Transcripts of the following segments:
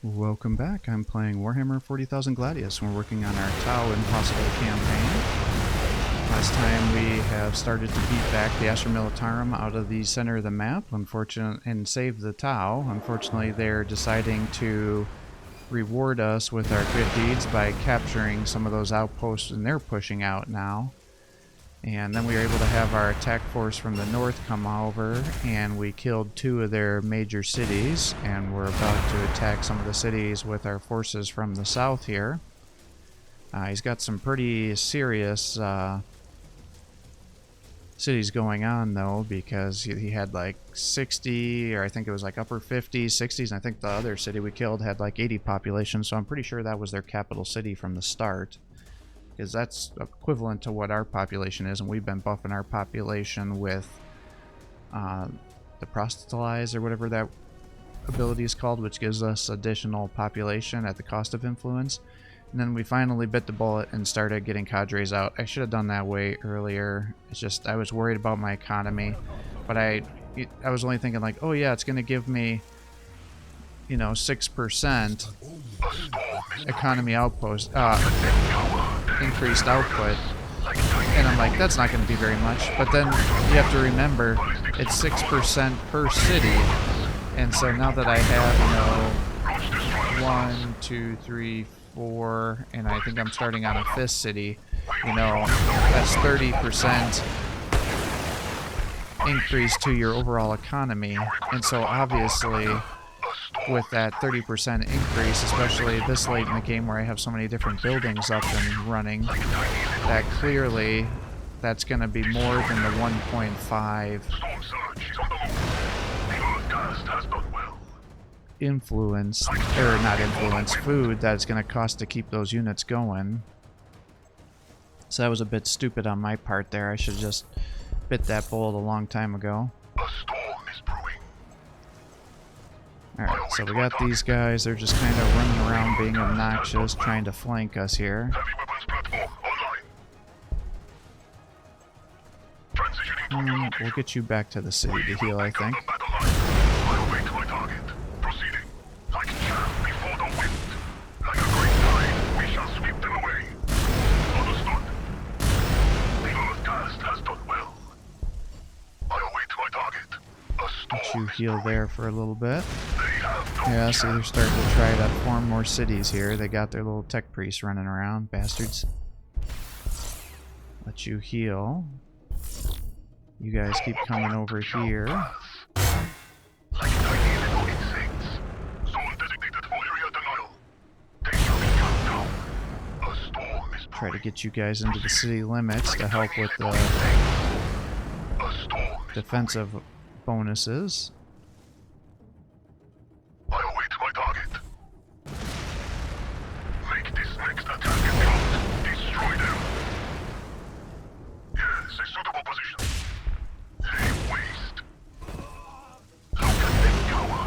Welcome back. I'm playing Warhammer 40,000 Gladius. We're working on our Tau Impossible campaign. Last time we have started to beat back the Astra Militarum out of the center of the map, and save the Tau. Unfortunately, they're deciding to reward us with our good deeds by capturing some of those outposts, and they're pushing out now. And then we were able to have our attack force from the north come over, and we killed 2 of their major cities, and we're about to attack some of the cities with our forces from the south here. He's got some pretty serious cities going on, though, because he had like 60, or I think it was like upper 50s, 60s, and I think the other city we killed had like 80 population, so I'm pretty sure that was their capital city from the start. Because that's equivalent to what our population is, and we've been buffing our population with the proselytize, or whatever that ability is called, which gives us additional population at the cost of influence. And then we finally bit the bullet and started getting cadres out. I should have done that way earlier. It's just I was worried about my economy, but I was only thinking like, oh yeah, it's going to give me, you know, 6% economy outpost, increased output, and I'm like, that's not going to be very much. But then you have to remember it's 6% per city, and so now that I have, you know, 1, 2, 3, 4, and I think I'm starting on a 5th city, you know, that's 30% increase to your overall economy. And so obviously with that 30% increase, especially this late in the game where I have so many different buildings up and running, that clearly that's going to be more than the 1.5 influence, or not influence, food that it's going to cost to keep those units going. So that was a bit stupid on my part there. I should have just bit that bullet a long time ago. Alright, so we got these guys. They're just kind of running around being obnoxious, trying to flank us here. We'll get you back to the city to heal, I think. Let you heal there for a little bit. Yeah, so they're starting to try to form more cities here. They got their little tech priests running around, bastards. Let you heal. You guys keep coming over here. Try to get you guys into the city limits to help with the defensive bonuses. I await my target. Make this next attack count. Destroy them. Yes, a suitable position. They waste. Look at them cower.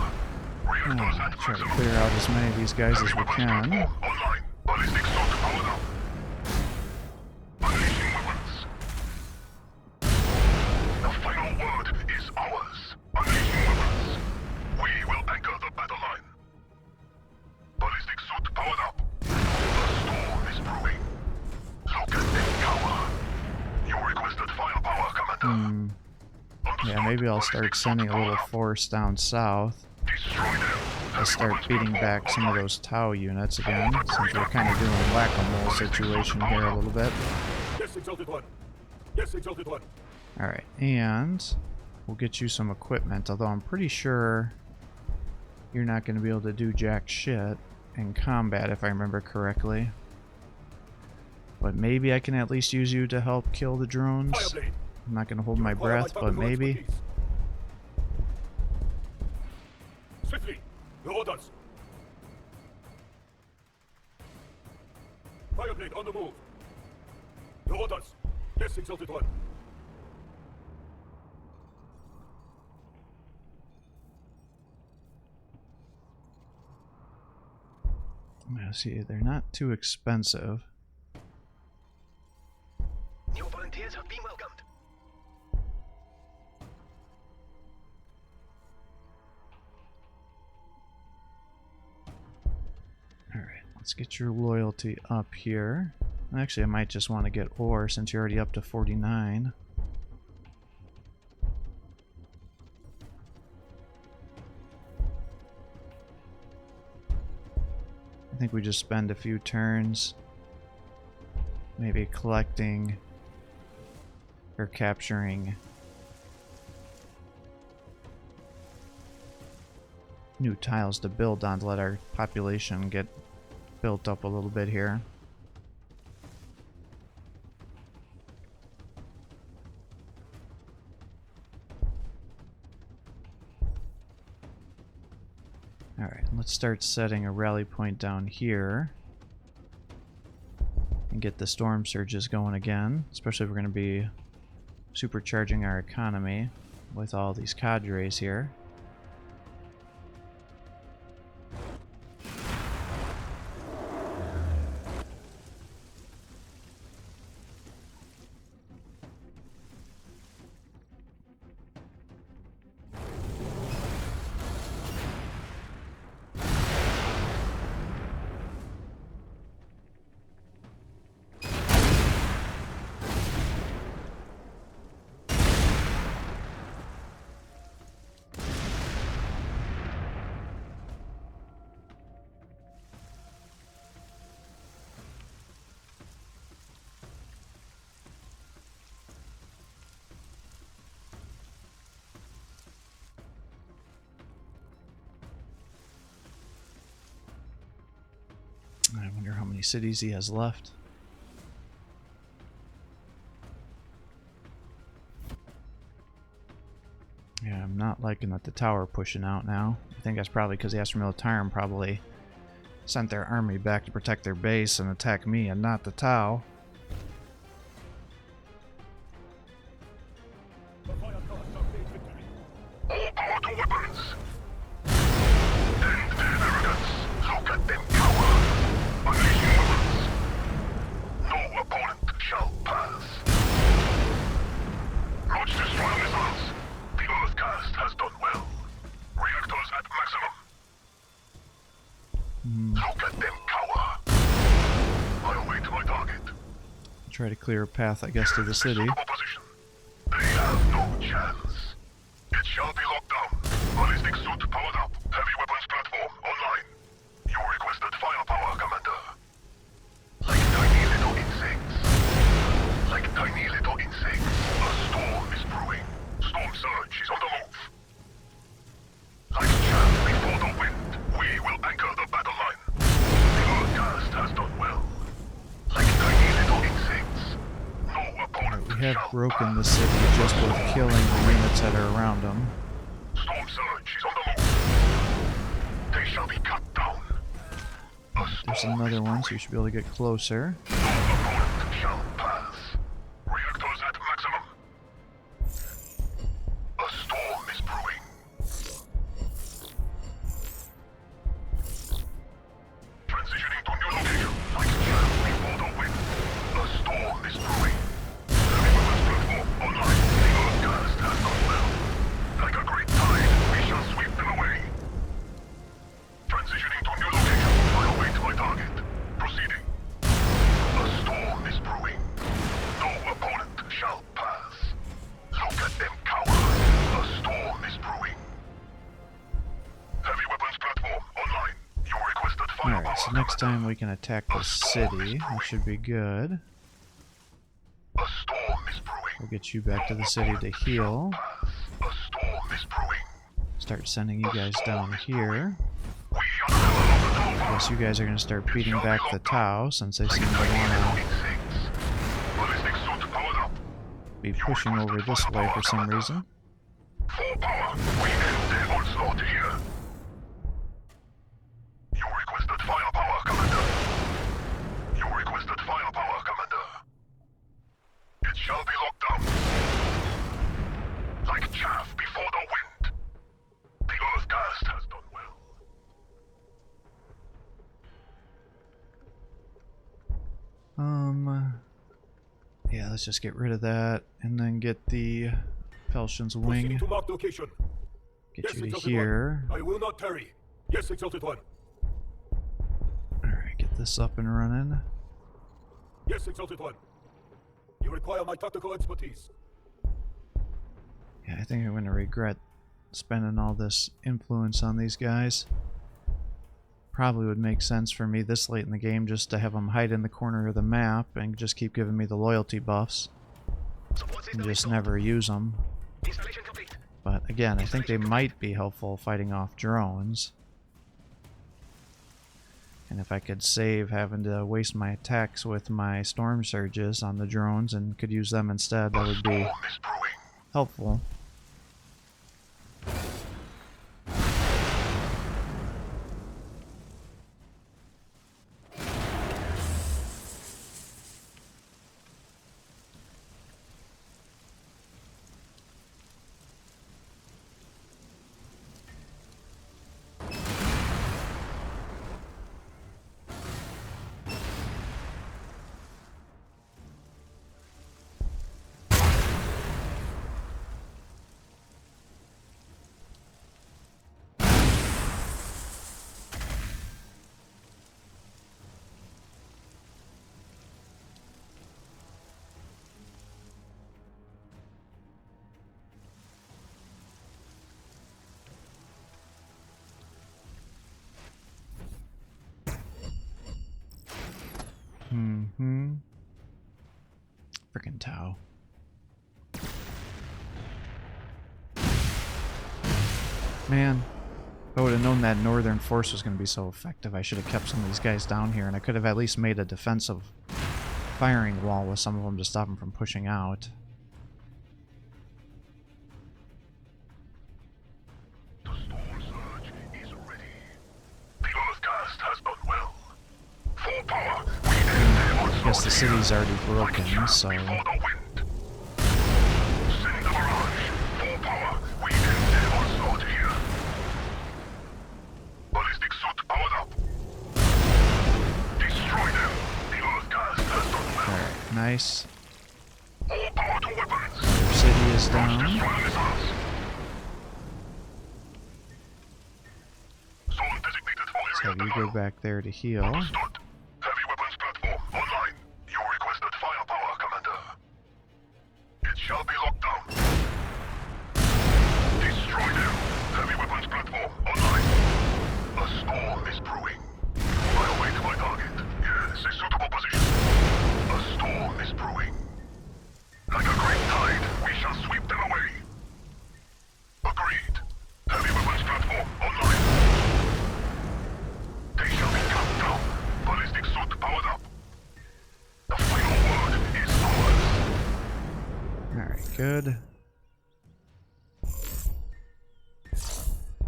Try to clear out as many of these guys as we can. Online. Ballistic assault powered up. Unleashing weapons. The final word is ours. Unleashing weapons. We will anchor the battle line. Ballistic suit powered up. The storm is brewing. Look at them cower. You requested firepower, Commander. Yeah, maybe I'll start sending a little force down south. Destroy them. I'll start beating back some of those Tau units again, since we're kind of doing a whack-a-mole situation here a little bit. Yes, Exalted One. Yes, Exalted One. Alright, and we'll get you some equipment, although I'm pretty sure you're not going to be able to do jack shit in combat, if I remember correctly. But maybe I can at least use you to help kill the drones. I'm not going to hold my breath, but maybe. Swiftly, the orders. Fireblade on the move. The orders. Yes, Exalted One. Yeah, see, they're not too expensive. New volunteers have been welcomed. Let's get your loyalty up here. Actually, I might just want to get ore since you're already up to 49. I think we just spend a few turns maybe collecting or capturing new tiles to build on to let our population get built up a little bit here. Alright, let's start setting a rally point down here and get the storm surges going again, especially if we're going to be supercharging our economy with all these cadres here. I wonder how many cities he has left. Yeah, I'm not liking that the tower pushing out now. I think that's probably because the Astra Militarum probably sent their army back to protect their base and attack me and not the Tau. All power to weapons! End their arrogance! Look at them cower! Unleashing weapons! No opponent shall pass! Launch destroyer missiles! The Earth cast has done well. Reactors at maximum. Look at them cower! I await my target. Try to clear a path, I guess, to the city. Opposition. They have no chance. It shall be locked down. Ballistic suit powered up. Heavy weapons platform online. You requested firepower, Commander. Like tiny little insects. Like tiny little insects. A storm is brewing. Storm surge is on the move. Like chaff before the wind, we will anchor the battle line. The Earth cast has done well. Like tiny little insects. No opponent We have shall broken the pass. city just with killing the units that are around them. Storm surge is on the move. They shall be cut down. A There's storm another is one, so brewing. you should be able to get closer. No opponent shall pass. Reactors at maximum. A storm is brewing. Transitioning to new location, like chaff before the wind. A storm is brewing. Heavy weapons platform online. The Earth cast has done well. Like a great tide, we shall sweep them away. Transitioning to new location, I await my target. Proceeding. A storm is brewing. No opponent shall pass. Look at them cower. A storm is brewing. Heavy weapons platform online. You requested firepower. Alright, so next Commander. time we can attack the city. That should be good. A storm is brewing. We'll get you back to the No city to opponent heal. shall pass. A storm is brewing. Start sending you guys down here. We are the level of the Tau. Guess you guys are going to start beating back the Tau since they seem to Tiny little want insects. Ballistic suit powered up. to be pushing over this way for some reason. Full power. We end their onslaught here. You requested firepower, Commander. You requested firepower, Commander. It shall be locked down. Like chaff before the wind. The Earth cast has done well. Yeah, let's just get rid of that and then get the Felshion's Proceeding Wing. to marked location. Get Yes, you to Exalted here. One. I will not tarry. Yes, Exalted One. Alright, get this up and running. Yes, Exalted One. You require my tactical expertise. Yeah, I think I'm going to regret spending all this influence on these guys. Probably would make sense for me this late in the game just to have them hide in the corner of the map and just keep giving me the loyalty buffs and just never use them. Installation complete. But again, I think they might be helpful fighting off drones. And if I could save having to waste my attacks with my storm surges on the drones and could use them instead, that would be helpful. Frickin' Tau. Man, if I would have known that northern force was going to be so effective, I should have kept some of these guys down here, and I could have at least made a defensive firing wall with some of them to stop them from pushing out. The storm surge is ready. The Earthcast has done well. Full power. We end their I guess the city's already broken, so... before the wind. Send the barrage. Full power. We end their onslaught here. Ballistic suit powered up. Destroy them. The Earthcast has done well. Alright, nice. All power to weapons. Their city is Launch down. destroyer missiles. Zone designated for So area we go control. back there to heal. Understood. Heavy weapons platform online. You requested firepower, Commander. It shall be locked down. Destroy them. Heavy weapons platform online. A storm is brewing. I await my target. Yes, a suitable position. A storm is brewing. Like a great tide, we shall sweep them away. Agreed. Heavy weapons platform online. They shall be cut down. Ballistic suit powered up. The final word is ours. Alright, good.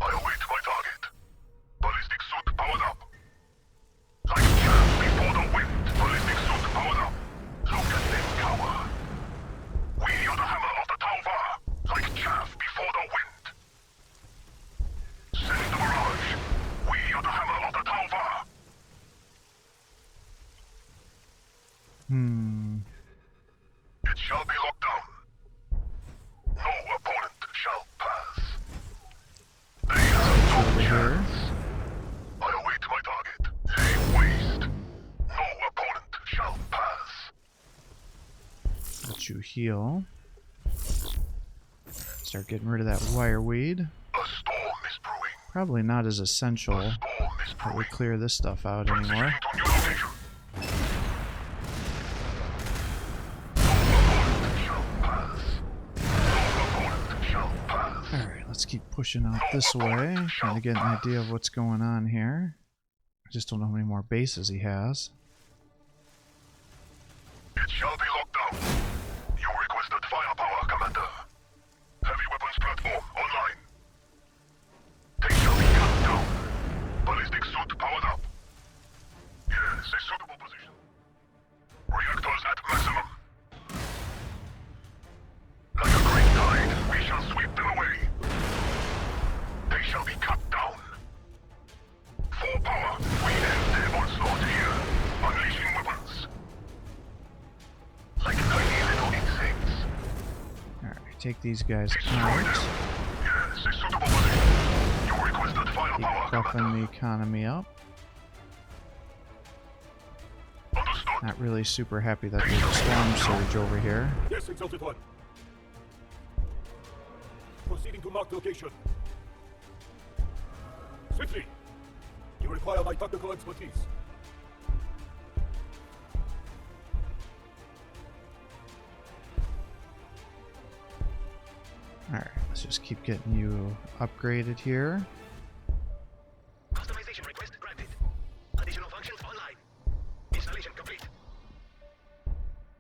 I await my target. Ballistic suit powered up. Like chaff before the wind. Ballistic suit powered up. Look at them cower. We are the hammer of the Tauva. Like chaff before the wind. Send the barrage. We are the hammer of the Tauva. It shall be locked down. No opponent shall pass. They have no chance. I await my target. They waste. No opponent shall pass. Let you heal. Start getting rid of that wireweed. A storm is brewing. Probably not as essential Storm is that we brewing. clear this stuff out anymore. Transitioning to new location. No opponent shall pass. No opponent shall pass. Alright, let's keep pushing out this way. Trying to get an idea of what's going on here. I just don't know how many more bases he has. It shall be locked down. You requested firepower, Commander. Heavy weapons platform online. They shall be cut down. Ballistic suit powered up. Yes, a suitable position. Reactors at maximum. Like a great tide, we shall sweep them away. They shall be cut down. Full power, we end their onslaught here. Unleashing weapons. Like tiny little insects. Alright, take these guys Destroy out. them. Yes, a suitable position. You requested Keep firepower, buffing Commander. the economy up. Not really super happy that there's a storm surge over here. Yes, Exalted One. Proceeding to marked location. Swiftly! You require my tactical expertise. Alright, let's just keep getting you upgraded here. Customization request granted. Additional functions online. Installation complete.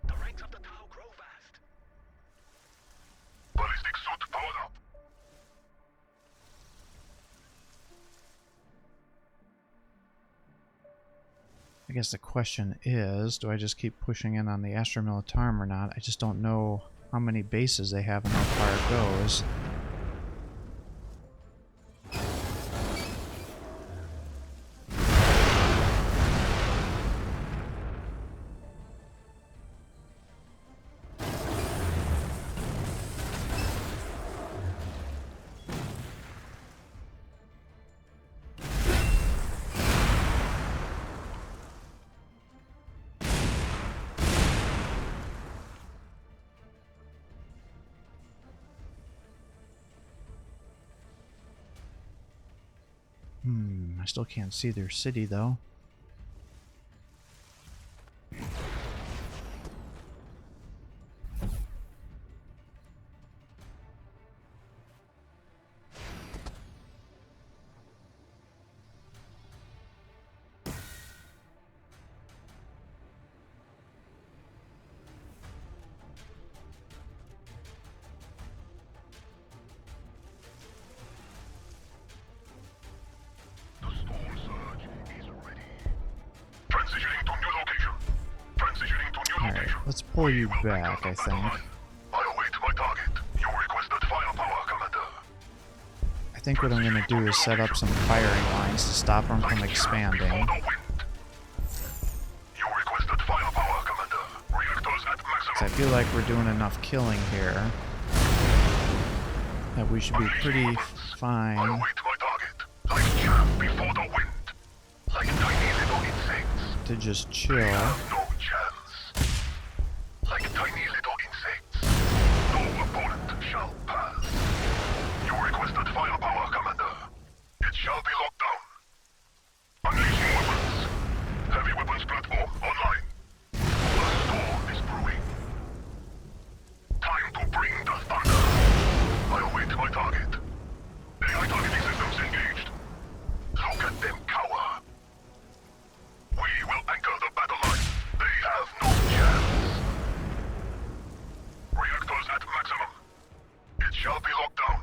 The ranks of the Tau grow fast. Ballistic suit powered up. I guess the question is, do I just keep pushing in on the Astra Militarum or not? I just don't know how many bases they have and how far it goes. I still can't see their city though. The storm surge is ready. Transitioning to new location. Transitioning to new Alright, location. let's pull you We will back, anchor I the battle think. line. I await my target. You requested firepower, Commander. I think what I'm going to do is set up some firing lines to stop them from expanding. Before the wind. You requested firepower, Commander. Reactors at maximum. I feel like we're doing enough killing here that we should be pretty I fine. await my target. Like chaff before the wind. Like tiny little insects. To just chill. No chance. Like tiny little insects. No opponent shall pass. You requested firepower, Commander. It shall be locked down. Unleashing weapons. Heavy weapons platform online. The storm is brewing. Time to bring the thunder. I await my target. AI targeting systems engaged. Look at them cower. We will anchor the battle line. They have no chance. Reactors at maximum. It shall be locked down.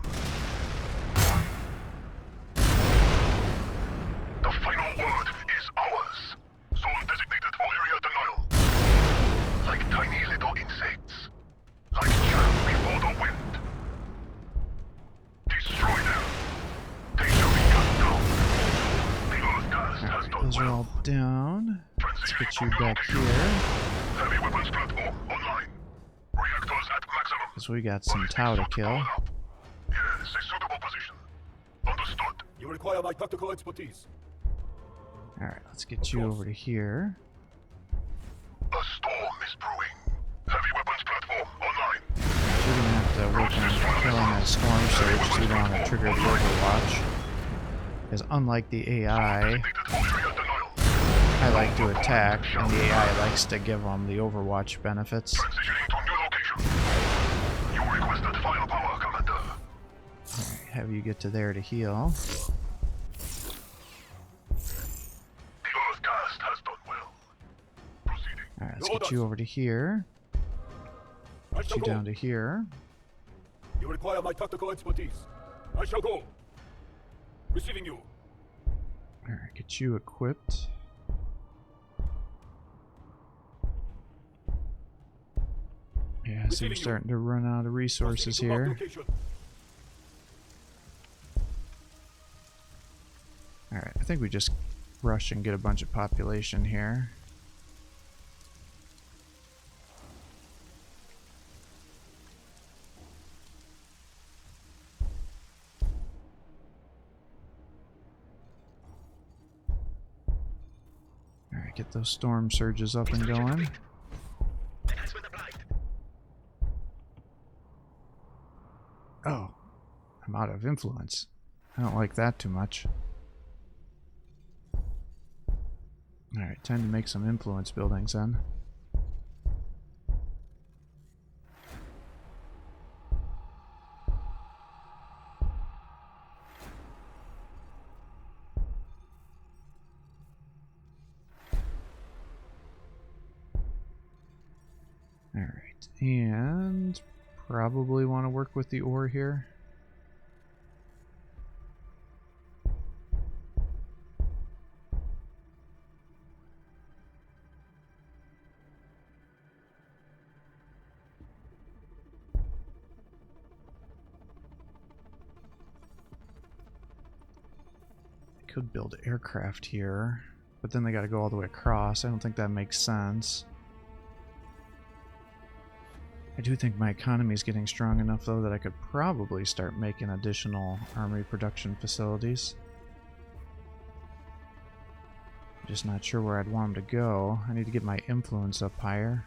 The final word is ours. Zone designated for area denial. Like tiny little insects. Like chaff before the wind. Destroy them. They shall be cut down. The Earth Cast has done Those are well. all down. Let's get you back here. Heavy weapons platform online. Reactors at maximum. Because we got some Tau to kill. Powered up. Yes, a suitable position. Understood. You require my tactical expertise. Alright, let's get you over to here. A storm is brewing. Heavy weapons platform online. You're gonna have to work on killing that storm surge so you don't want to trigger the Overwatch. Because unlike the AI, Designated for area denial. I like to attack, and the AI likes to give them the Overwatch benefits. Transitioning to new location. You requested firepower, Commander. Alright, have you get to there to heal. The Earth Cast has done well. Proceeding. Alright, let's get you over to here. I Get shall you go. down to here. You require my tactical expertise. I shall go. Receiving you. Alright, get you equipped. Yeah, so Receiving we're you. starting to run out of resources Proceeding to marked here. location. Alright, I think we just rush and get a bunch of population here. Alright, Get those storm surges up and going. Enhancement applied. Oh, I'm out of influence. I don't like that too much. Alright, time to make some influence buildings then. Alright, and probably want to work with the ore here. Could build aircraft here, but then they got to go all the way across. I don't think that makes sense. I do think my economy is getting strong enough, though, that I could probably start making additional armory production facilities. I'm just not sure where I'd want them to go. I need to get my influence up higher.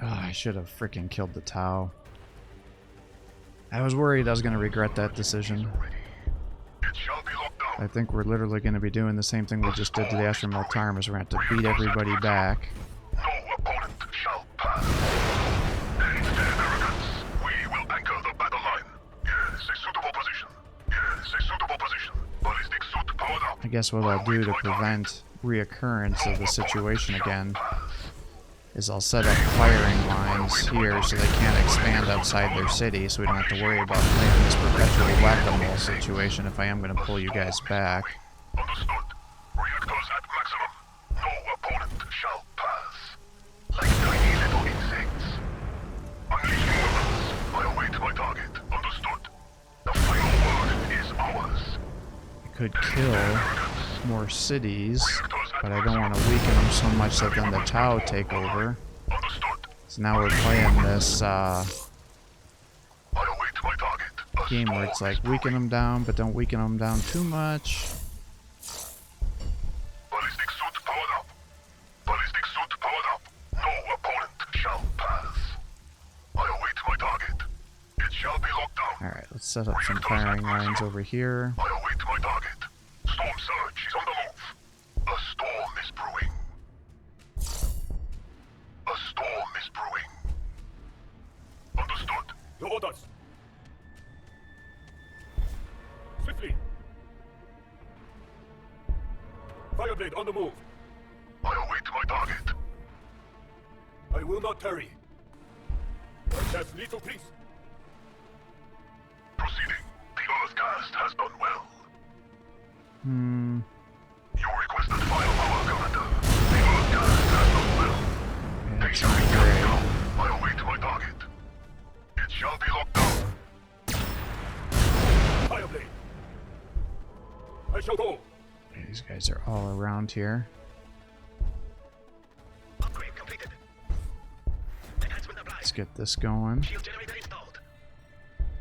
Oh, I should have freaking killed the Tau. I was worried I was going to regret that decision. It shall be locked down. I think we're literally going to be doing the same thing we just did to the Astral Tarmas. We're going to have to beat everybody back. No opponent shall pass. End their arrogance. We will anchor the battle line. Yes, a suitable position. Yes, a suitable position. Ballistic suit powered up. I guess what I'll do to prevent reoccurrence of the situation again is I'll set up firing lines here so they can't expand outside their city, so we don't have to worry about playing this perpetual whack-a-mole situation if I am going to pull you guys back. Understood. Reactors at maximum. No opponent shall pass. Like tiny little insects. Unleashing weapons. I await my target. Understood. The final word is ours. I could kill more cities, but I don't want to weaken them so much that then the Tau take over. Understood. So now we're playing this I await my target. game where it's like weaken them down, but don't weaken them down too much. Ballistic suit powered up. Ballistic suit powered up. No opponent shall pass. I await my target. It shall be locked down. Alright, let's set up some firing lines over here. I await my target. Storm surge is on the move. A storm is brewing. A storm is brewing. Understood. Your orders. Swiftly. Fireblade on the move. I await my target. I will not tarry. I have little peace. Proceeding. The Earthcast has done well. Hmm. You requested firepower, Commander. The Earthcast has done well. Yeah, They that shall be sounds carried great. out. I await my target. It shall be locked down. Fireblade. I shall go. Okay, these guys are all around here. Upgrade completed. Enhancement applied. Let's get this going. Shield generator installed.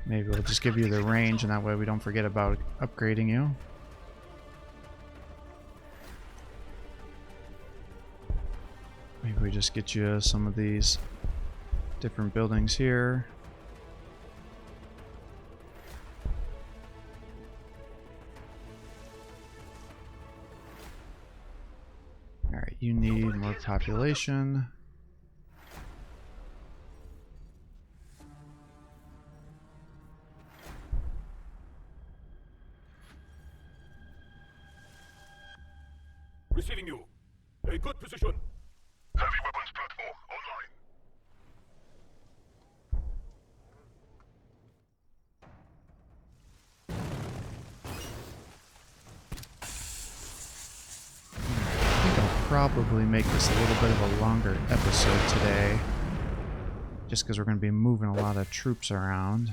Maybe we'll just give you the range, and that way we don't forget about upgrading you. Maybe we just get you some of these different buildings here. Alright, you need more population. Receiving you. A good position. Heavy weapons platform online. I think I'll probably make this a little bit of a longer episode today, just because we're going to be moving a lot of troops around.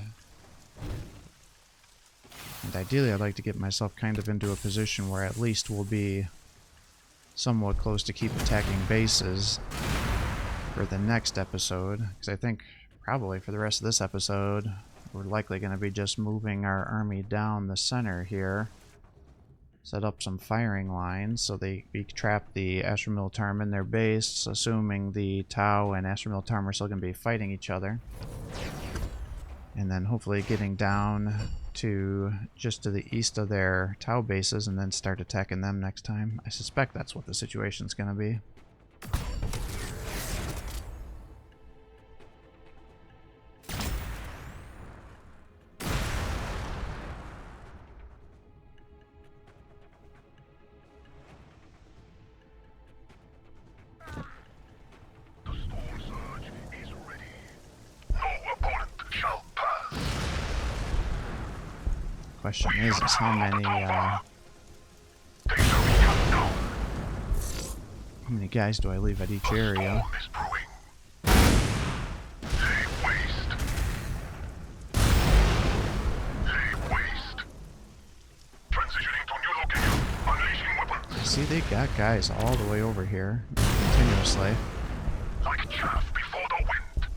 And ideally I'd like to get myself kind of into a position where at least we'll be somewhat close to keep attacking bases for the next episode, because I think probably for the rest of this episode we're likely going to be just moving our army down the center here, set up some firing lines so we trap the Astra Militarum in their base, assuming the Tau and Astra Militarum are still going to be fighting each other, and then hopefully getting down to just to the east of their Tau bases and then start attacking them next time. I suspect that's what the situation's going to be. The storm surge is ready. No opponent shall pass. Question is how many They shall be cut down. how many guys do I leave at each area? Storm is brewing. Lay waste. Lay waste. Transitioning to new location. Unleashing weapons. See, they got guys all the way over here continuously. Like chaff before the wind.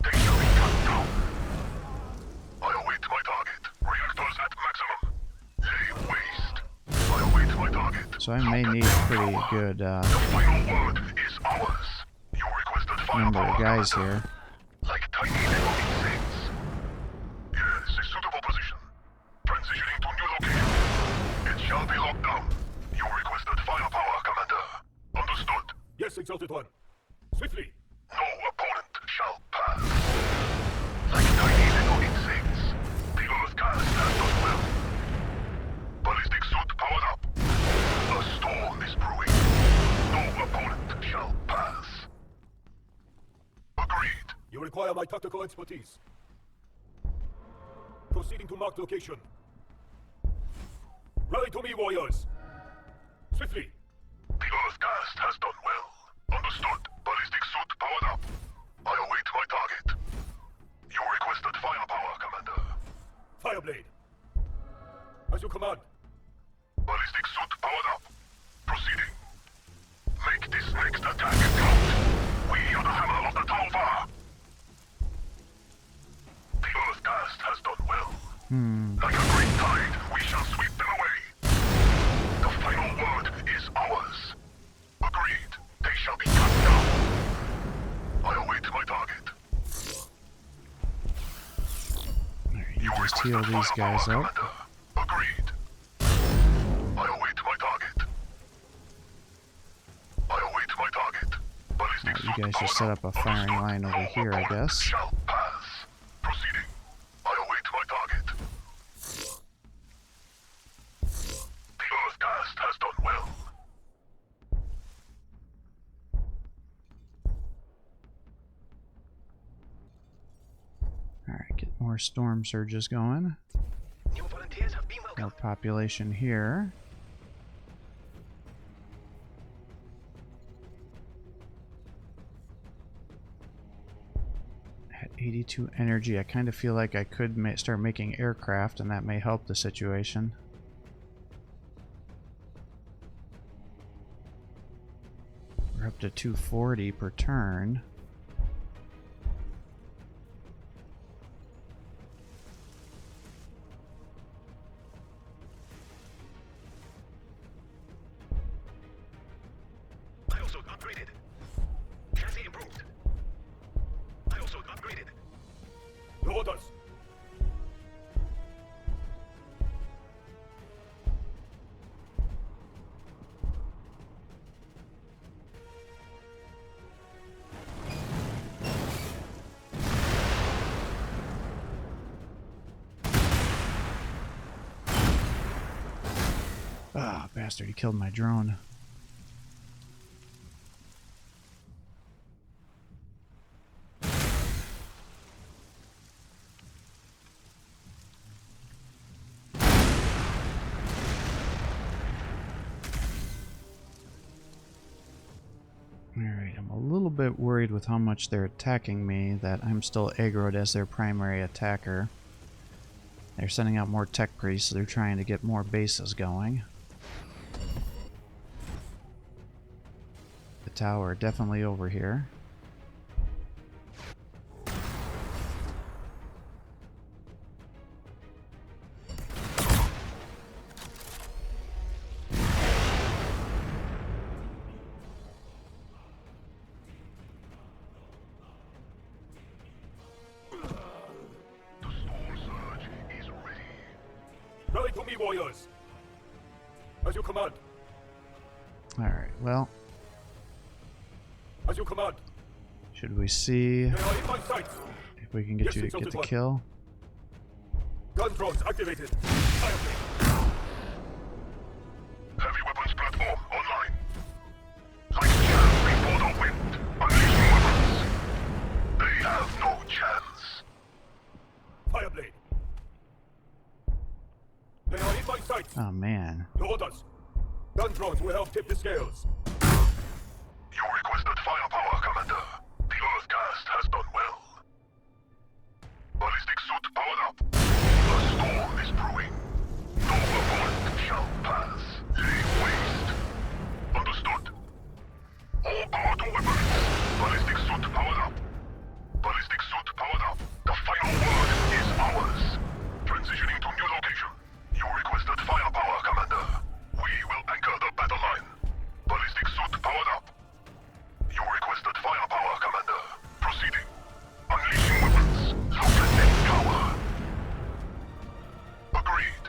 They shall be cut down. I await my target. Reactors at maximum. Lay waste. I await my target. So I may need pretty good The final word is ours. You requested number firepower, of guys Commander. here. Like tiny little insects. Yes, a suitable position. Transitioning to new location. It shall be locked down. You requested firepower, Commander. Understood. Yes, Exalted One. Swiftly. No opponent shall pass. Like tiny little insects. The Earth cast has done well. Ballistic suit powered up. A storm is brewing. No opponent shall pass. Agreed. You require my tactical expertise. Proceeding to marked location. Rally to me, warriors. Swiftly. The Earth cast has done well. Understood. Ballistic suit powered up. I await my target. You requested firepower, Commander. Fireblade. As you command. Ballistic suit powered up. Proceeding. Make this next attack count. We are the hammer of the Taufa. The Earth cast has done well. Like a great tide, we shall sweep them away. The final word is ours. Agreed. They shall be cut down. I await my target. Alright, you just heal requested these guys firepower, up. Commander. Agreed. I await my target. I await my target. Ballistic Alright, you suit guys just set powered up a up. firing Understood. line over No here, I opponent guess. Shall pass. Proceeding. I await my target. The Earth cast has done well. Alright, get more storm surges going. New volunteers have been More welcomed. population here. At 82 energy, I kind of feel like I could start making aircraft, and that may help the situation. We're up to 240 per turn. suit upgraded. Chassis improved. Bio suit upgraded. The orders. Ah, bastard, he killed my drone. Alright, I'm a little bit worried with how much they're attacking me that I'm still aggroed as their primary attacker. They're sending out more tech priests, so they're trying to get more bases going. The tower definitely over here. Rally to me, warriors. As you command. Alright, well, As you command. should we see They are in my sight. if we can get Yes, you to Exalted get the One. kill? Gun drones activated. Fireblade. Heavy weapons platform online. Like chaff before the wind. Unleashing weapons. They have no chance. Fireblade. They are in my sight. Oh man. The orders. Gun drones will help tip the scales. You requested firepower, Commander. The Earthcast has done well. Ballistic suit powered up. A storm is brewing. No opponent shall pass. Lay waste. Understood. All power to weapons. Ballistic suit powered up. Ballistic suit powered up. The final word is ours. Transitioning to new location. You requested firepower, Commander. We will anchor the battle line. Ballistic suit powered up. You requested firepower, Commander. Proceeding. Unleashing weapons. Look at them cower. Agreed.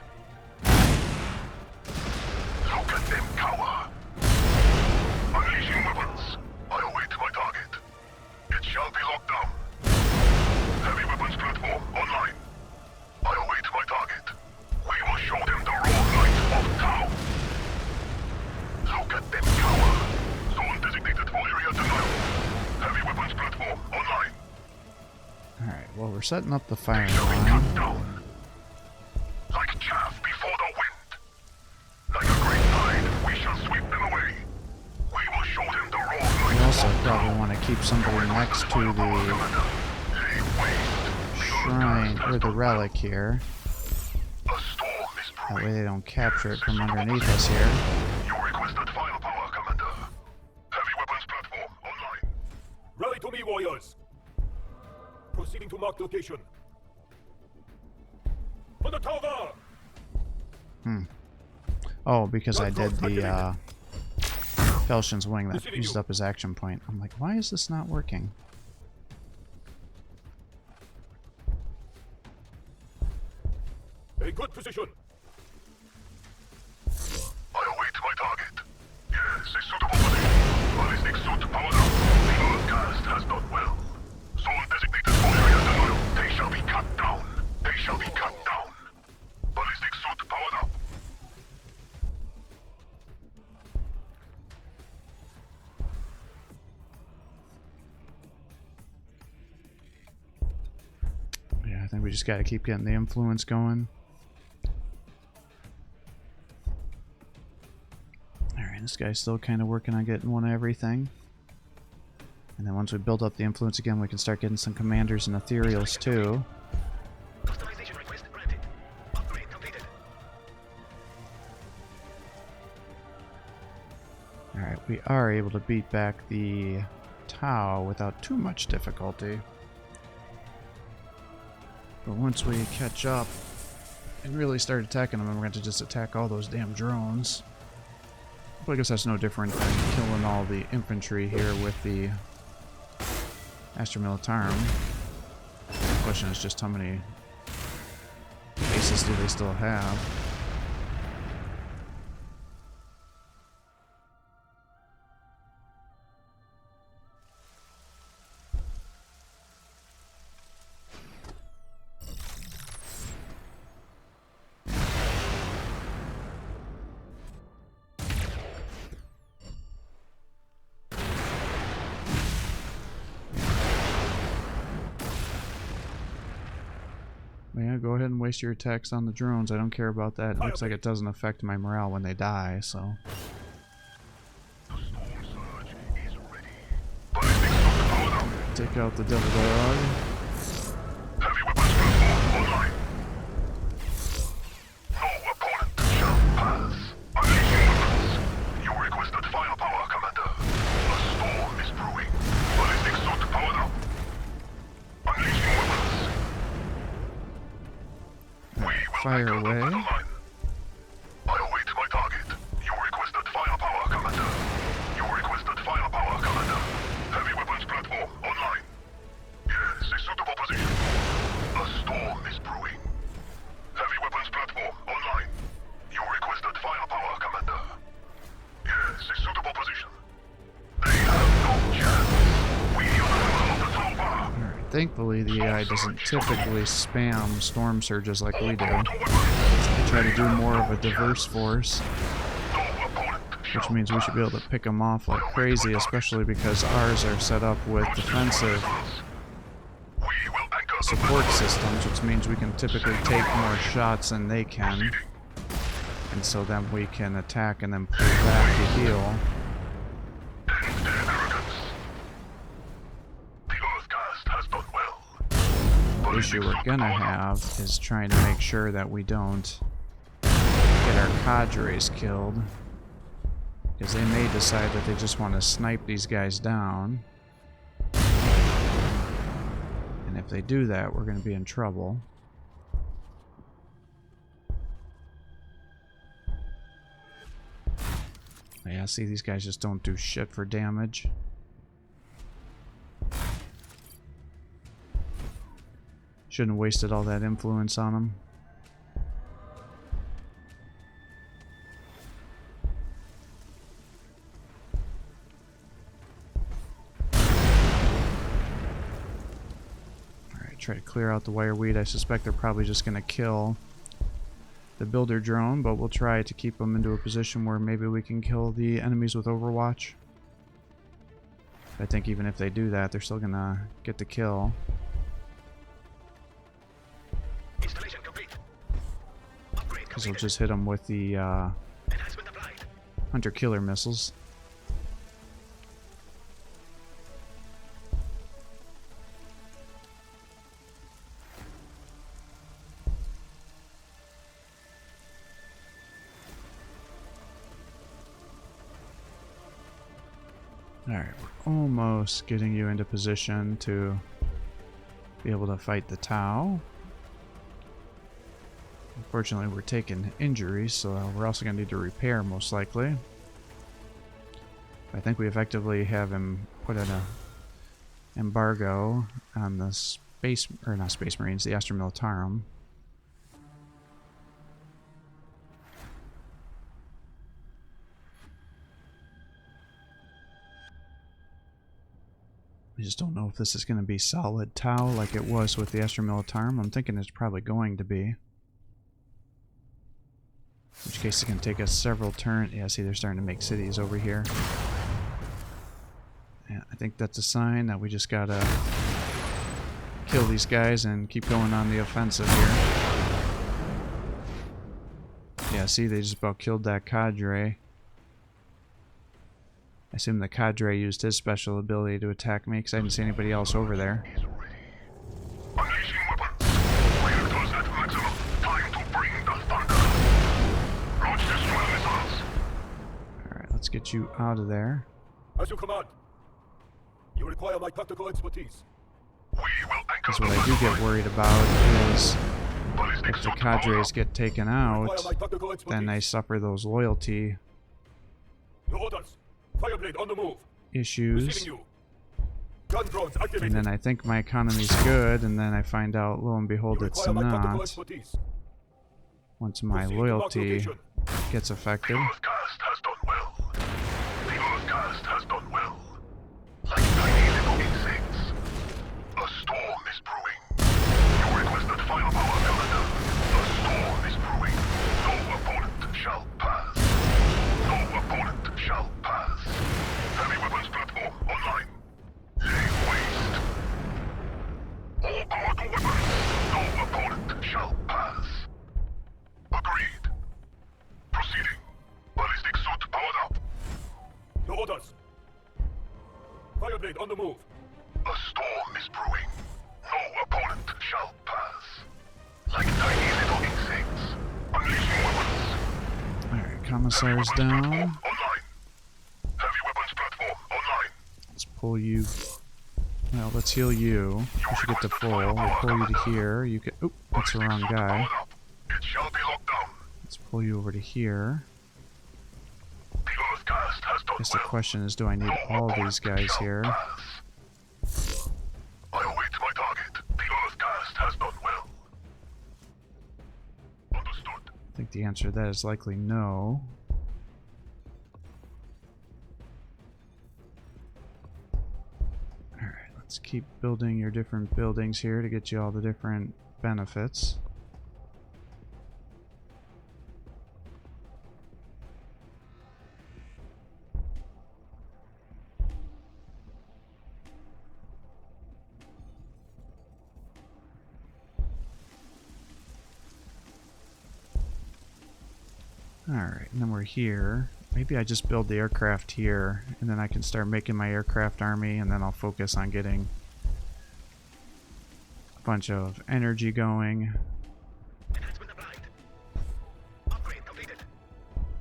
Look at them cower. Unleashing weapons. I await my target. It shall be locked down. Heavy weapons platform online. I await my target. We will show them the raw light of Tau. Look at them cower. Zone designated for area denial. Heavy weapons platform online. Alright, well we're setting up the firing Shall be line. cut down. Like chaff before the wind. Like a great tide, we shall sweep them away. We will show them the raw light We also of probably Tau. want to keep somebody next to Firepower, the Commander. Lay waste. shrine, or the relic here. A storm is That brewing. way they don't capture it from underneath us here. You requested firepower, Commander. Heavy weapons platform online. Rally to me, warriors. Proceeding to marked location. On the tower! Oh, because I did the Felshen's Wing that used up his action point. I'm like, why is this not working? A good position. I await my target. Yes, a suitable position. Ballistic suit powered up. The Earthcast has done well. Zone designated for area denial. They shall be cut down. They shall be cut down. Ballistic suit powered up. Yeah, I think we just got to keep getting the influence going. Alright, this guy's still kind of working on getting one of everything. And then once we build up the influence again, we can start getting some commanders and ethereals too. Customization request granted. Upgrade completed. Alright, we are able to beat back the Tau without too much difficulty. But once we catch up and really start attacking them, we're going to just attack all those damn drones. Well, I guess that's no different than killing all the infantry here with the Astra Militarum. The question is just how many bases do they still have? Yeah, go ahead and waste your attacks on the drones. I don't care about that. It looks like it doesn't affect my morale when they die, so. The storm surge is ready. Ballistic suit powered up. Take out the Devil Dog. Heavy weapons platform online. No opponent shall pass. Unleashing weapons. You requested firepower, Commander. A storm is brewing. Ballistic suit powered up. Unleashing weapons. Fire away. I await my target. You requested firepower, Commander. You requested firepower, Commander. Heavy weapons platform online. Yes, a suitable position. A storm is brewing. Heavy weapons platform online. You requested firepower, Commander. Yes, a suitable position. They have no chance. We are the level of the tower. Alright, thankfully the AI doesn't typically spam storm surges like we do. They try to do more of a diverse force, which means we should be able to pick them off like crazy, especially because ours are set up with defensive support systems, which means we can typically take more shots than they can. And so then we can attack and then pull back to heal. The issue we're gonna have is trying to make sure that we don't get our cadres killed, because they may decide that they just want to snipe these guys down, and if they do that, we're going to be in trouble. Yeah, see, these guys just don't do shit for damage. Shouldn't have wasted all that influence on them. Alright, try to clear out the wire weed. I suspect they're probably just going to kill the builder drone, but we'll try to keep them into a position where maybe we can kill the enemies with Overwatch. I think even if they do that, they're still going to get the kill. Installation complete. Upgrade Because we'll completed. just hit them with the Enhancement applied. hunter-killer missiles. Alright, we're almost getting you into position to be able to fight the Tau. Unfortunately, we're taking injuries, so we're also going to need to repair, most likely. I think we effectively have him put in a embargo on the space, or not Space Marines, the Astra Militarum. I just don't know if this is going to be solid Tau like it was with the Astra Militarum. I'm thinking it's probably going to be. In which case it can take us several turns. Yeah, see, they're starting to make cities over here. Yeah, I think that's a sign that we just gotta kill these guys and keep going on the offensive here. Yeah, see, they just about killed that cadre. I assume the cadre used his special ability to attack me because I didn't see anybody else over there. Unleashing weapons. Reactors at maximum. Time to bring the thunder. Launch destroyer missiles. Alright, let's get you out of there. As you command. You require my tactical expertise. We will anchor Because the what I do battle get worried about is Ballistic if the suit powered cadres up. get taken Require out, my tactical expertise. then I suffer those loyalty Your orders. Fireblade on the move. issues. Receiving you. Gun drones And activated. then I think my economy's good, and then I find out, lo and behold, You it's require my tactical not. expertise. Once my Proceed to mark loyalty location. gets affected. Earthcast has done well. The Earthcast has done well. Like tiny little insects. A storm is brewing. You requested firepower, Commander. A storm is brewing. No opponent shall pass. No opponent shall pass. Heavy weapons platform online. Lay waste. All power to weapons. No opponent shall pass. Agreed. Proceeding. Ballistic suit powered up. Your orders. Fireblade on the move. A storm is brewing. No opponent shall pass. Like tiny little insects. Unleashing weapons. Alright, commissar's down. Online. Heavy weapons platform online. Let's pull you. Well, let's heal you. We should get to full. We'll pull you to here. You can. Oop, that's the wrong guy. Powered up. It shall be locked down. Let's pull you over to here. The Earthcast has done I guess the well. question is, do I need all these guys here? Pass. I await my target. The Earthcast has done well. Understood. I think the answer to that is likely no. Alright, let's keep building your different buildings here to get you all the different benefits. Alright, and then we're here. Maybe I just build the aircraft here, and then I can start making my aircraft army, and then I'll focus on getting a bunch of energy going. Enhancement applied. Upgrade completed.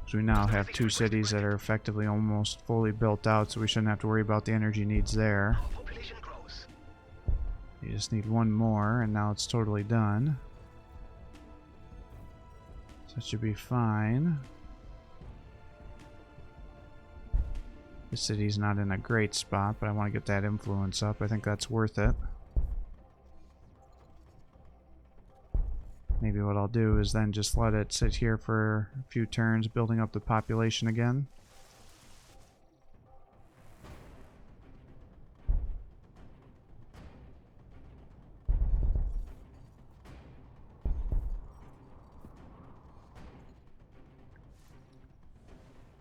So we now have two cities that are effectively almost fully built out, so we shouldn't have to worry about the energy needs there. Our population grows. You just need one more, and now it's totally done. So it should be fine. The city's not in a great spot, but I want to get that influence up. I think that's worth it. Maybe what I'll do is then just let it sit here for a few turns, building up the population again.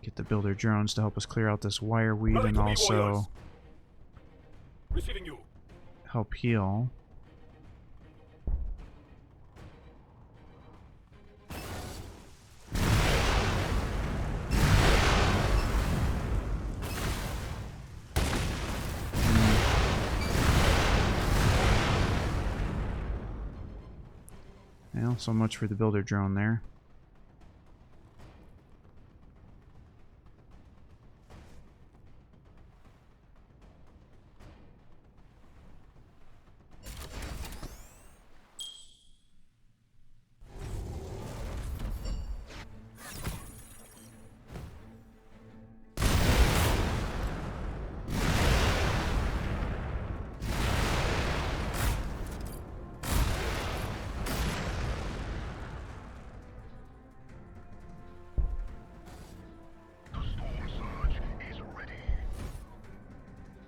Get the builder drones to help us clear out this wire weed Ready and to be also warriors. Receiving you. help heal. Well, so much for the builder drone there. The storm surge is ready.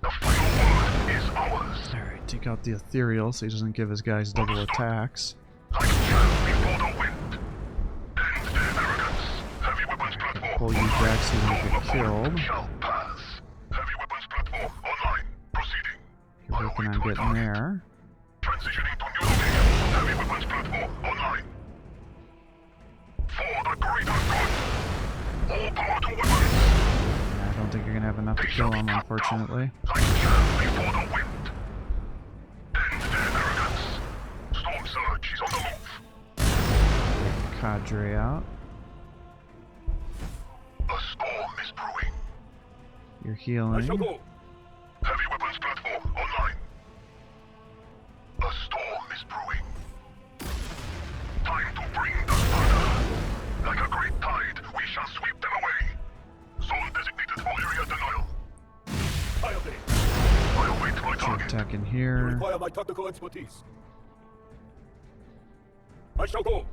The final word is ours. Alright, take out the ethereal so he doesn't give his guys double attacks. Like chaff before the wind. End their arrogance. Heavy weapons platform Pull you online. back so you don't No get opponent killed. shall pass. Heavy weapons platform online. Proceeding. You're working on getting there. Transitioning to new location. Heavy weapons platform online. For the greater good. All power to weapons. I don't think you're gonna have enough to kill him, unfortunately. Like chaff before the wind. End their arrogance. Storm surge is on the move. Cadre out. A storm is brewing. You're I shall healing. go. Heavy weapons platform online. A storm is brewing. Time to bring the thunder. Like a great tide, we shall sweep them away. Zone designated. attack in You here. require my tactical expertise. I shall go.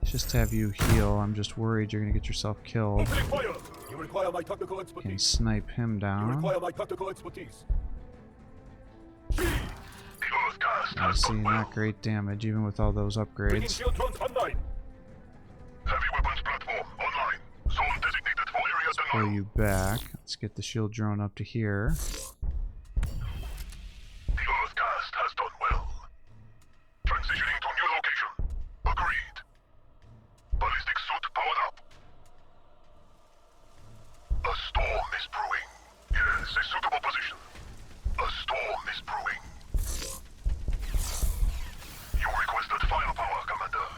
Let's just have you heal. I'm just worried you're gonna get yourself killed. Opening fire. You require my tactical Can expertise. snipe him You down. require my tactical expertise. The Earth cast I has see, done well. not great damage even with all those Bringing upgrades. shield drones online. Heavy weapons platform online. Zone designated for area Pull denial. you back. Let's get the shield drone up to here. The Earth cast has done well. Transitioning to new location. Agreed. Ballistic suit powered up. A storm is brewing. Yes, a suitable position. A storm is brewing. You requested firepower, Commander.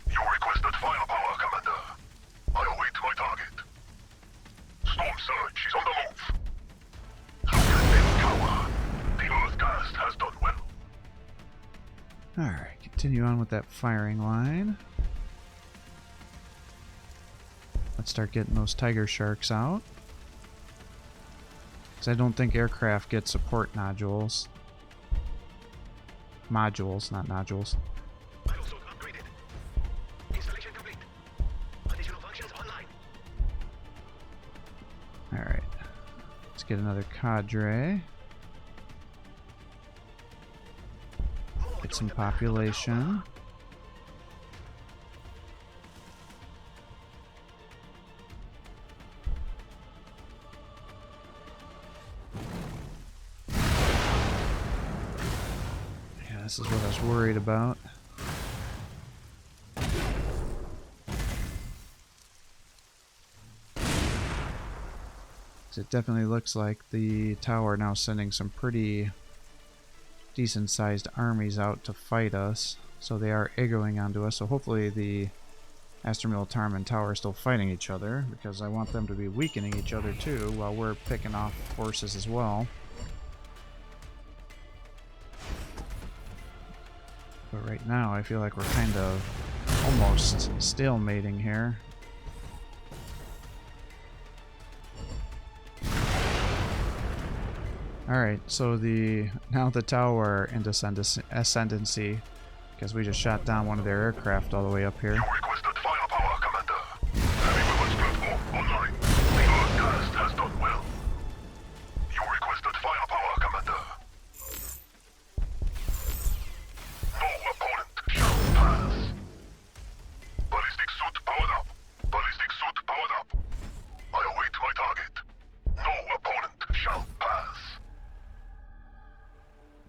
You requested firepower, Commander. I await my target. Storm surge is on the move. Look at them cower. The Earth cast has done well. Alright, continue on with that firing line. Let's start getting those tiger sharks out. Because I don't think aircraft get support nodules. Modules, not nodules. Battle suit upgraded. Installation complete. Additional functions online. Alright. Let's get another cadre. Get some population. Yeah, this is what I was worried about. It definitely looks like the tower now sending some pretty decent sized armies out to fight us. So they are echoing onto us. So hopefully the Astromilitarm and tower are still fighting each other, because I want them to be weakening each other too while we're picking off forces as well. But right now I feel like we're kind of almost stalemating here. Alright, so now the tower into ascendancy, because we just shot down one of their aircraft all the way up here. You requested firepower, Commander. Heavy weapons platform online. The Earth cast has done well. You requested firepower, Commander. No opponent shall pass. Ballistic suit powered up. Ballistic suit powered up. I await my target. No opponent shall pass.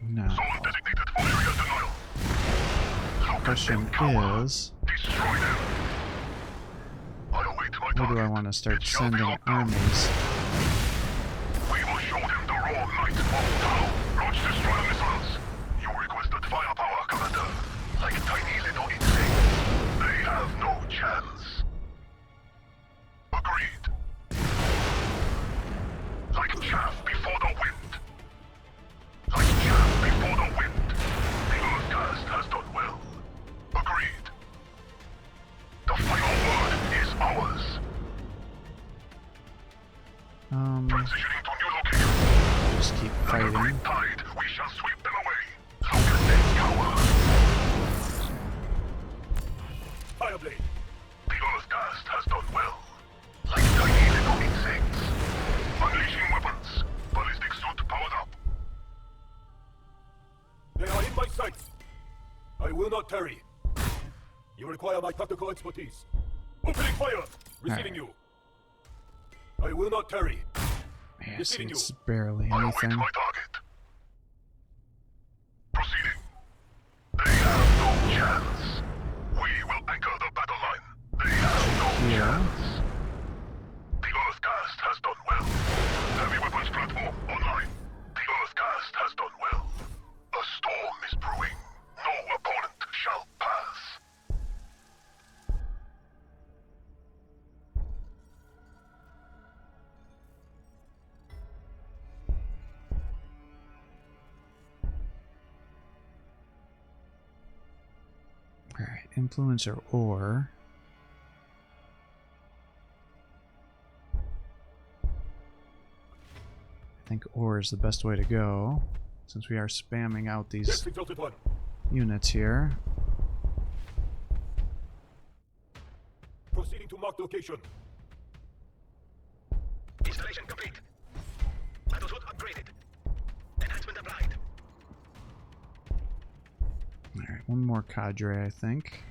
No. Zone designated for area denial. Look Question at them cower. is, Destroy them. I await my where target. do I want to start It shall be sending locked down. armies? We will show them the raw might of Tau. Launch destroyer missiles. You requested firepower, Commander. Like tiny little insects. They have no chance. Agreed. Like chaff before the wind. Like chaff before the wind. The Earth cast has done well. Agreed. The final word is ours. Transitioning to new location. Just keep Like a fighting. great tide, we shall sweep them away. Look at them cower. Fireblade. The Earth cast has done well. Like tiny little insects. Unleashing weapons. Ballistic suit powered up. They are in my sights. I will not tarry. You require my tactical expertise. Opening fire. Receiving you. I will not tarry. Man, Receiving you. it's barely I await anything. my target. Proceeding. They have no chance. We will anchor the battle line. They have no Yeah. chance. The Earth cast has done well. Heavy weapons platform online. The Earth cast has done well. A storm is brewing. No opponent shall pass. Alright, influencer or. I think ore is the best way to go, since we are spamming out Yes, these Exalted One. units here. Proceeding to marked location. Installation complete. Battlesuit upgraded. Enhancement applied. Alright, one more cadre, I think.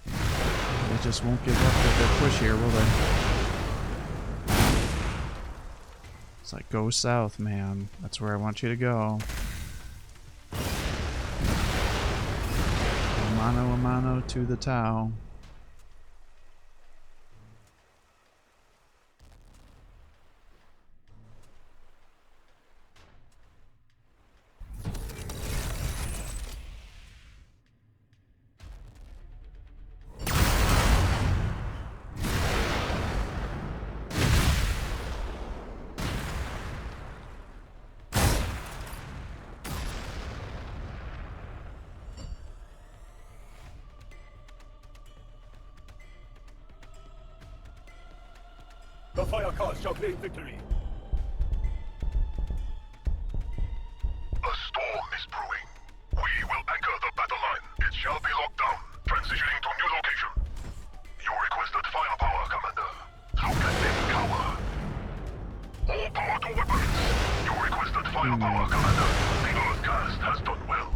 They just won't give up with their push here, will they? It's like, go south, man. That's where I want you to go. A mano to the Tau. The fire cars shall claim victory. A storm is brewing. We will anchor the battle line. It shall be locked down. Transitioning to new location. You requested firepower, Commander. Look at them cower. All power to weapons. You requested firepower, Commander. The Earthcast has done well.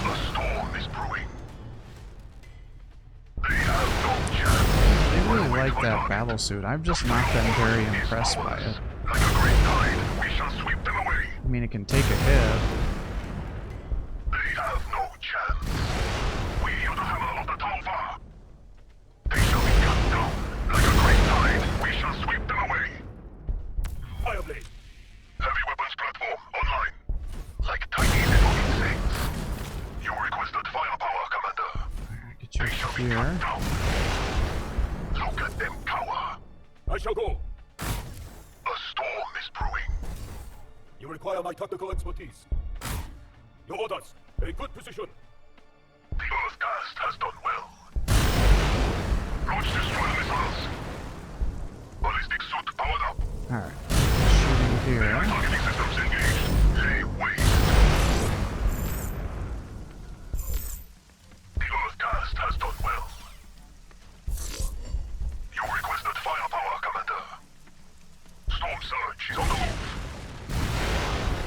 A storm is brewing. They have no chance. They really like that battle suit. I've just not been very impressed by it. Like a great tide, we shall sweep them away. I mean, it can take a hit. They have no chance. We are the hammer of the Tauva. They shall be cut down. Like a great tide, we shall sweep them away. Fireblade. Heavy weapons platform online. Like tiny little insects. You requested firepower, Commander. Alright, get you They shall be here. cut down. Look at them cower. I shall go. A storm is brewing. You require my tactical expertise. Your orders. A good position. The Earthcast has done well. Launch destroyer missiles. Ballistic suit powered up. Alright. Shooting here. Targeting systems engaged. Lay waste. The Earthcast has done well. You requested firepower, Commander. Storm Surge is on the move.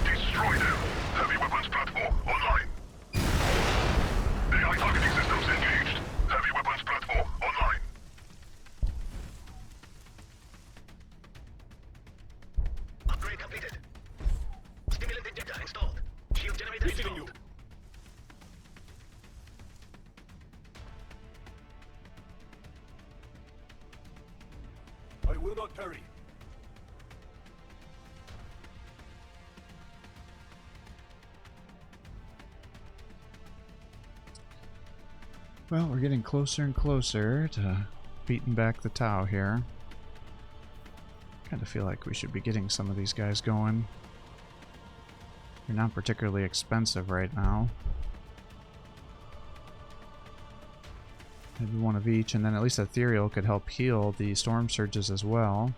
Destroy them. Heavy weapons platform online. AI targeting systems engaged. Heavy weapons platform online. Upgrade completed. Stimulant injector installed. Shield generator Receiving you. installed. I will not tarry. Well, we're getting closer and closer to beating back the Tau here. Kind of feel like we should be getting some of these guys going. They're not particularly expensive right now. Maybe one of each, and then at least Ethereal could help heal the storm surges as well.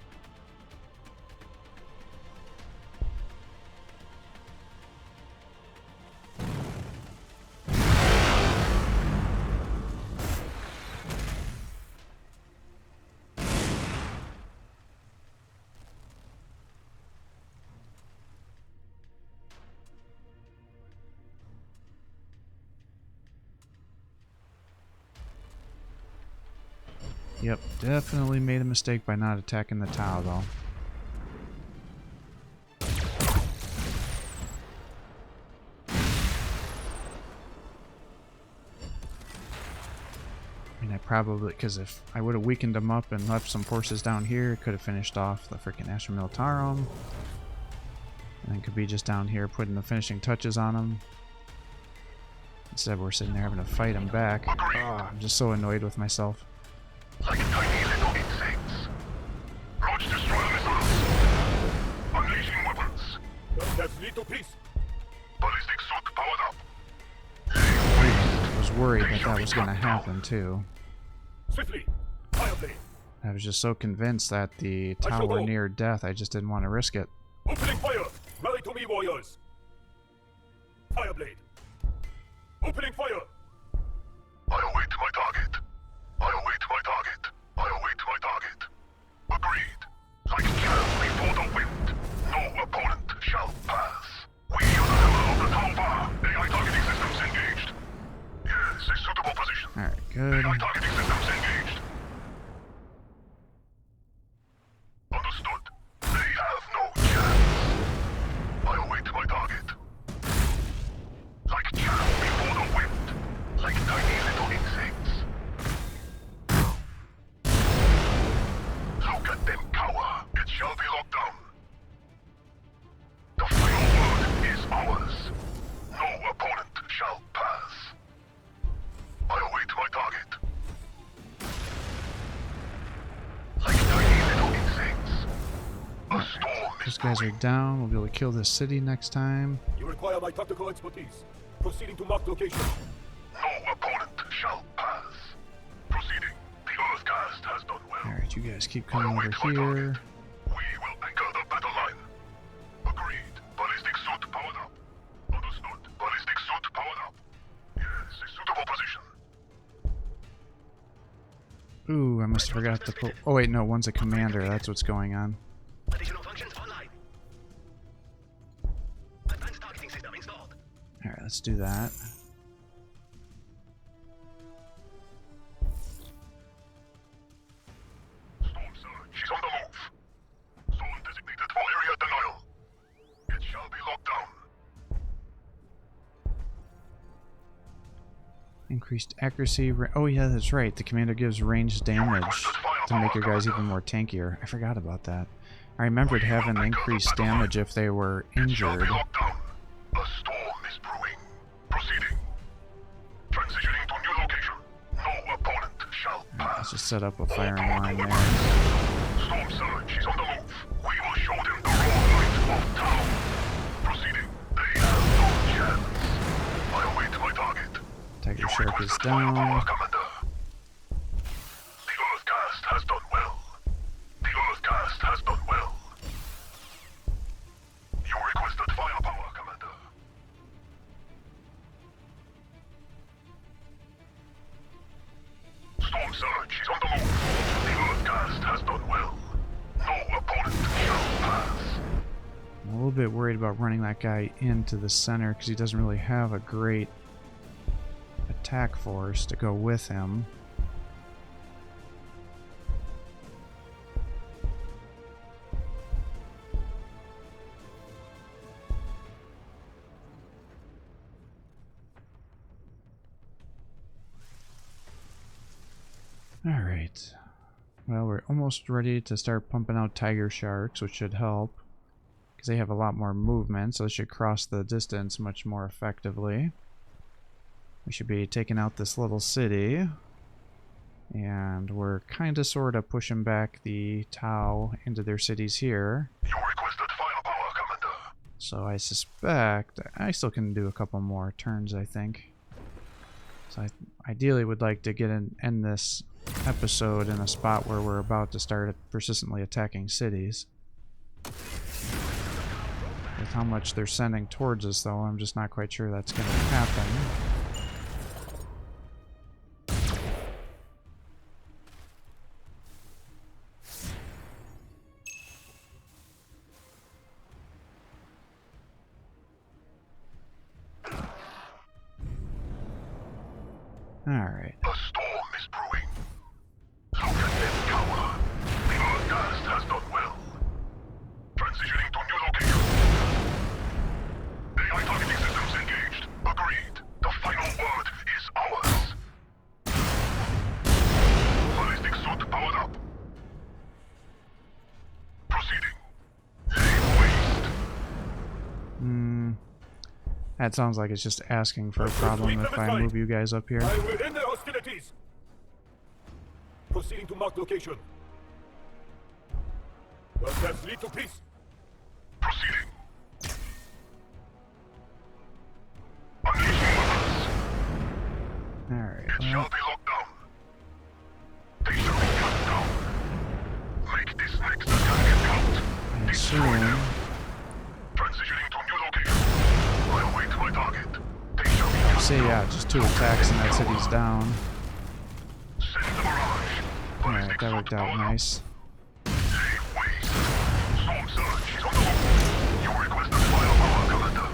Yep, definitely made a mistake by not attacking the Tau, though. I mean, I probably, because if I would have weakened them up and left some forces down here, could have finished off the freaking Astra Militarum. And then could be just down here putting the finishing touches on them. Instead, we're sitting there having to fight them back. Oh, I'm just so annoyed with myself. Like tiny little insects. Launch destroyer missiles. Unleashing weapons. That's lead to peace. Ballistic suit powered up. I was worried that that was going to happen, too. Swiftly. Fire blade. I was just so convinced that the tower neared death, I just didn't want to risk it. Opening fire. Rally to me, warriors. Fire blade. Opening fire. I await my target. I await my target. I await my target. Agreed. Like chaff before the wind. No opponent shall pass. We are the hammer of the tower bar. AI targeting systems engaged. Yes, a suitable position. Alright, good. AI targeting systems engaged. Understood. They have no chance. I await my target. Like chaff before the wind. Like tiny little insects. Look at them cower. It shall be locked down. The final word is ours. No opponent shall pass. I await my target. Like tiny little insects. A storm is Those guys are down. We'll be able to kill this city next time. You require my tactical expertise. Proceeding to marked location. No opponent shall pass. Proceeding. The Earthcast has done well. Alright, you guys keep coming over I await my here. target. We will anchor the battle line. Agreed. Ballistic suit powered up. Understood. Ballistic suit powered up. Yes, a suitable position. Ooh, I must have forgot to pull. Oh, wait, no, one's a commander. That's what's going on. Additional functions online. Advanced targeting system installed. Alright, let's do that. Storm surge. She's on the move. Zone designated for area denial. It shall be locked down. Increased accuracy. Oh, yeah, that's right. The commander gives ranged damage to make your guys even more tankier. I forgot about that. I remembered having increased damage if they were Shall be injured. locked down. A storm is brewing. Proceeding. Transitioning to new location. No opponent shall pass. Let's just set up a firing line there. Storm surge. She's on the move. We will show them the raw light of town. Proceeding. They have no chance. I await my target. Tiger You Shark is requested firepower, down. Commander. The Earthcast has done well. The Earthcast has done well. You requested firepower, Commander. Storm surge, she's on the move. The Earthcast has done well. No opponent shall pass. I'm a little bit worried about running that guy into the center because he doesn't really have a great attack force to go with him. Alright. Well, we're almost ready to start pumping out Tiger Sharks, which should help. Because they have a lot more movement, so they should cross the distance much more effectively. We should be taking out this little city. And we're kind of sort of pushing back the Tau into their cities here. You requested firepower, Commander. So I suspect I still can do a couple more turns, I think. So I ideally would like to end this episode in a spot where we're about to start persistently attacking cities. With how much they're sending towards us, though, I'm just not quite sure that's going to happen. Alright. A storm is brewing. Look at them cower. The Earthcast has done well. Transitioning to new location. AI targeting systems engaged. Agreed. The final word is ours. Ballistic suit powered up. Proceeding. Lay waste. That sounds like it's just asking for a problem if I move you guys up here. I will end the hostilities. Proceeding to marked location. Does that lead to peace? Proceeding. Unleashing weapons. Alright, It shall well, be locked down. They shall be cut down. Make this next attack count. I assume... Transitioning to new location. I await my target. They shall be cut See, yeah, just 2 attacks and that city's down. Send the barrage. Alright, that worked out nice. Save waste. Storm surge is on the move. You requested firepower, Commander.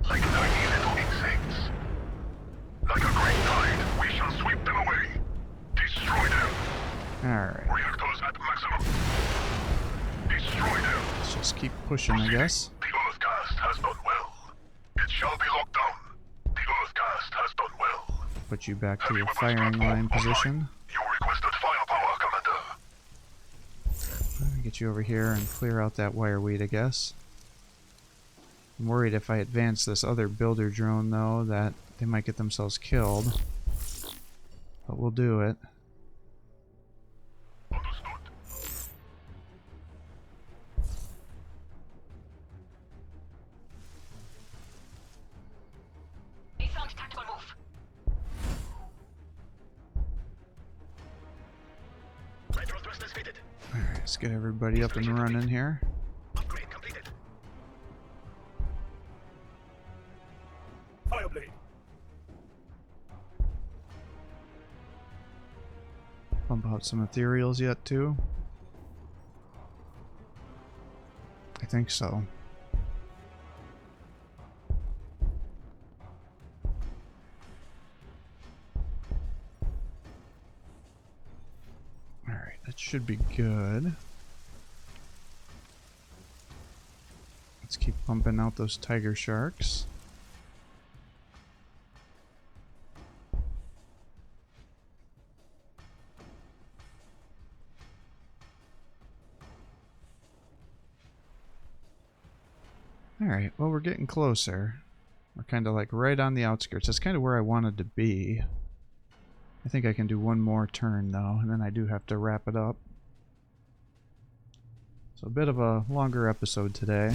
Like tiny little insects. Like a great tide, we shall sweep them away. Destroy them. Alright, Reactors at maximum. Destroy them. let's just keep pushing, I guess. The Earthcast has done well. It shall be locked down. The Earthcast has done well. Put you back to your firing line position. You requested firepower, Commander. Let me get you over here and clear out that wire weed, I guess. I'm worried if I advance this other builder drone, though, that they might get themselves killed. But we'll do it. Understood. We found tactical move. Lateral thrusters fitted. Alright, let's get everybody up and running here. Upgrade completed. Fireblade. Pump out some ethereals yet, too? I think so. Alright, that should be good. Let's keep pumping out those tiger sharks. Alright, well, we're getting closer. We're kind of like right on the outskirts. That's kind of where I wanted to be. I think I can do one more turn, though, and then I do have to wrap it up. So a bit of a longer episode today.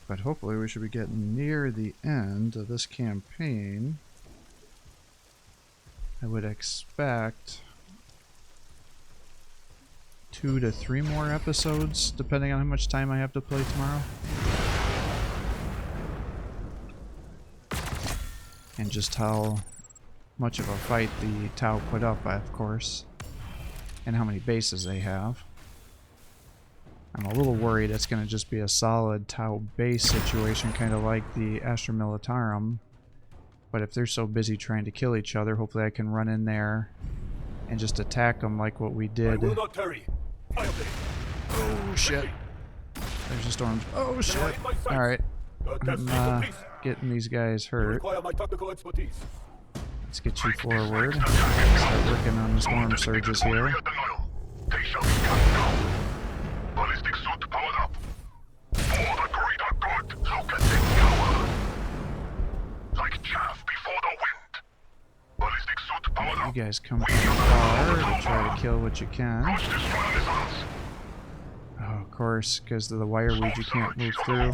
But hopefully we should be getting near the end of this campaign. I would expect 2 to 3 more episodes, depending on how much time I have to play tomorrow. And just how much of a fight the Tau put up, of course. And how many bases they have. I'm a little worried it's going to just be a solid Tau base situation, kind of like the Astra Militarum. But if they're so busy trying to kill each other, hopefully I can run in there and just attack them like what we I did. will not tarry. Fireblade. Oh shit. There's a storm. Oh shit. Alright. I'm getting these guys You hurt. require my tactical expertise. Let's get you forward. Start working on the storm surges here. At the Nile. They shall be cut down. Ballistic suit powered up. For the greater good, look at them cower. Like chaff before the wind. Ballistic suit powered up. You guys come from far to try to kill what you can. Launch destroyer missiles. Oh, of course, because of the wire weed you can't move through. You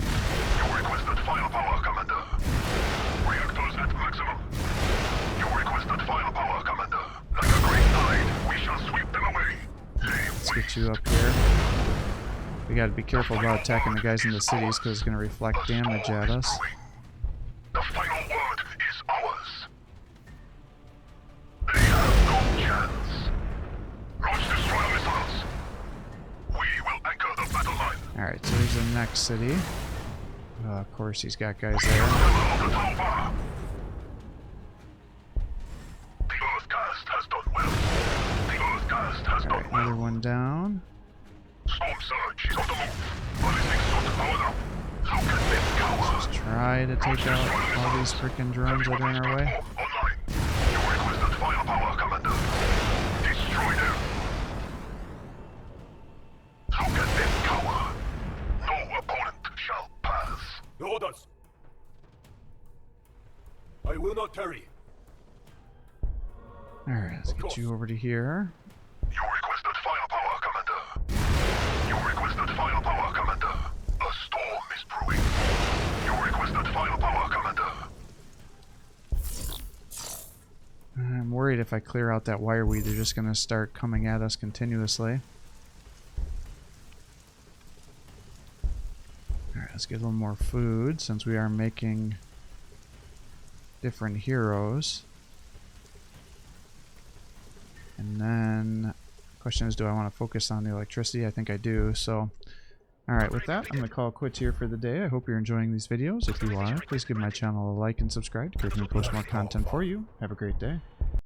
requested firepower, Commander. Reactors at maximum. You requested firepower, Commander. Like a great tide, we shall sweep them away. Let's get you up here. We gotta be careful about attacking the guys in the cities because it's gonna reflect damage at us. The final word is ours. They have no chance. Launch destroyer missiles. We will anchor the battle line. Alright, so here's the next city. Of course, he's got guys We there. are the level of the Tauba. The Earthcast has done well. The Earthcast has done Alright, another well. one down. Storm surge is on the move. Ballistic suit powered up. Let's just try to take out all these freaking drones that are in our way. Online. You requested firepower, Commander. Destroy them. Look at them cower. No opponent shall pass. The orders. I will not tarry. Alright, let's get you over to here. You requested firepower, Commander. You requested firepower, Commander. A storm is brewing. You requested firepower, Commander. I'm worried if I clear out that wire weed, they're just going to start coming at us continuously. Alright, let's get a little more food since we are making different heroes. And then, the question is, do I want to focus on the electricity? I think I do, so... Alright, with that, I'm going to call it quits here for the day. I hope you're enjoying these videos. If you are, please give my channel a like and subscribe to get me post more content for you. Have a great day.